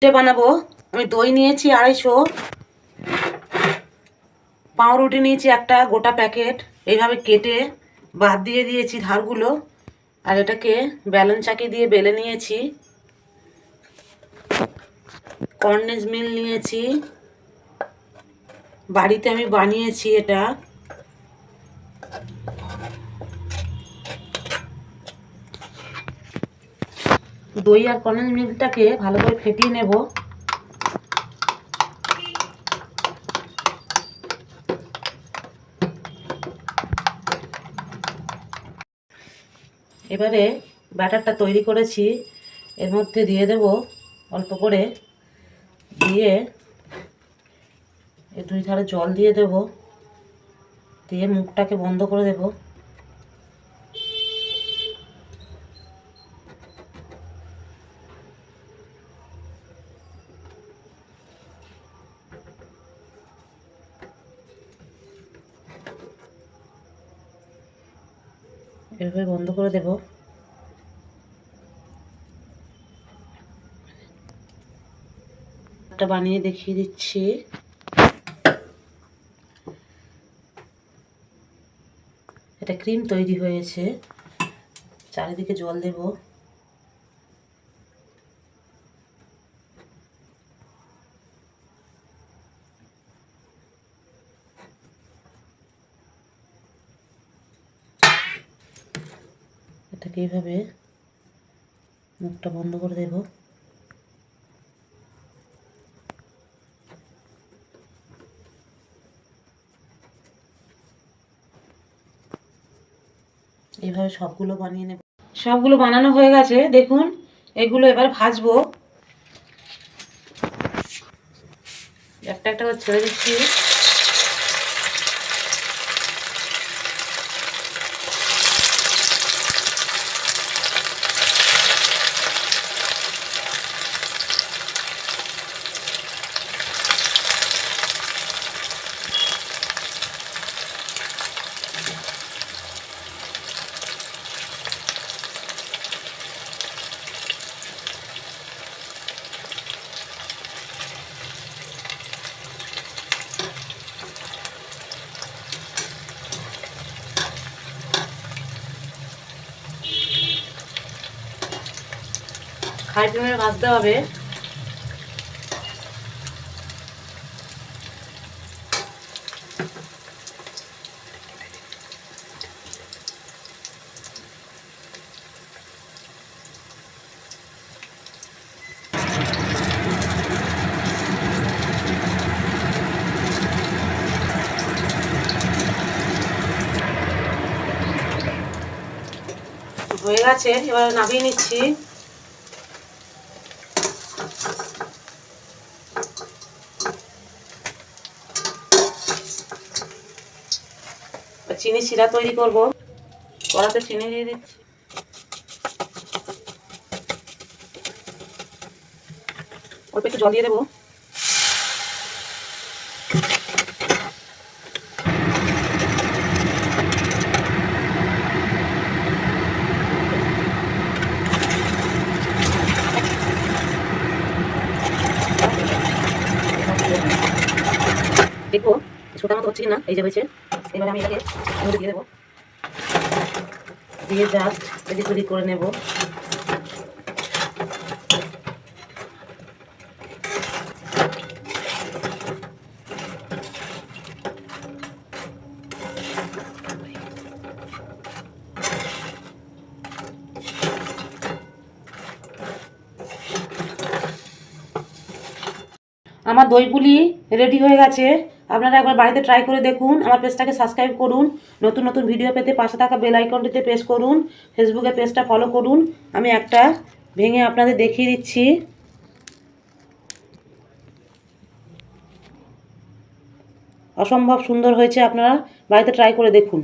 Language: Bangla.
বানাবো। আমি দই নিয়েছি 250, পাউরুটি নিয়েছি একটা গোটা প্যাকেট, এইভাবে কেটে বাদ দিয়ে দিয়েছি ধারগুলো, আর এটাকে বেলন চাকি দিয়ে বেলে নিয়েছি। কর্নেস মিল নিয়েছি, বাড়িতে আমি বানিয়েছি এটা। দই আর কর্নেস মিলটাকে ভালো করে ফেটিয়ে নেব। এবারে ব্যাটারটা তৈরি করেছি এর মধ্যে দিয়ে দেব অল্প করে, দিয়ে এর 2 ধারে জল দিয়ে দেব, দিয়ে মুখটাকে বন্ধ করে দেব। এভাবে বন্ধ করে দেব। একটা বানিয়ে দেখিয়ে দিচ্ছি। এটা ক্রিম তৈরি হয়েছে, চারিদিকে জল দেব। এটাকে এইভাবে মুখটা বন্ধ করে দেব। এইভাবে সবগুলো বানিয়ে নেব। সবগুলো বানানো হয়ে গেছে, দেখুন। এগুলো এবার ভাজবো। একটা একটা করে ছেড়ে দিচ্ছি। হাই ফ্লেমে ভাজতে হবে। হয়ে গেছে, এবার নামিয়ে নিচ্ছি। চিনি শিরা তৈরি করব। কড়াতে চিনি দিয়ে দিচ্ছি। অল্প একটু জল দিয়ে দেবো। দেখবো ছোটার মতো হচ্ছে কিনা। এই যে হয়েছে। এবারে আমি এটাকে দিয়ে দেবো, দিয়ে জাস্ট এদিক ওদিক করে নেব। আমার দই পুলি রেডি হয়ে গেছে। আপনারা একবার বাড়িতে ট্রাই করে দেখুন। আমার পেজটাকে সাবস্ক্রাইব করুন। নতুন নতুন ভিডিও পেতে পাশে থাকা বেল আইকনটিতে প্রেস করুন। ফেসবুকে পেজটা ফলো করুন। আমি একটা ভেঙে আপনাদের দেখিয়ে দিচ্ছি। অসম্ভব সুন্দর হয়েছে, আপনারা বাড়িতে ট্রাই করে দেখুন।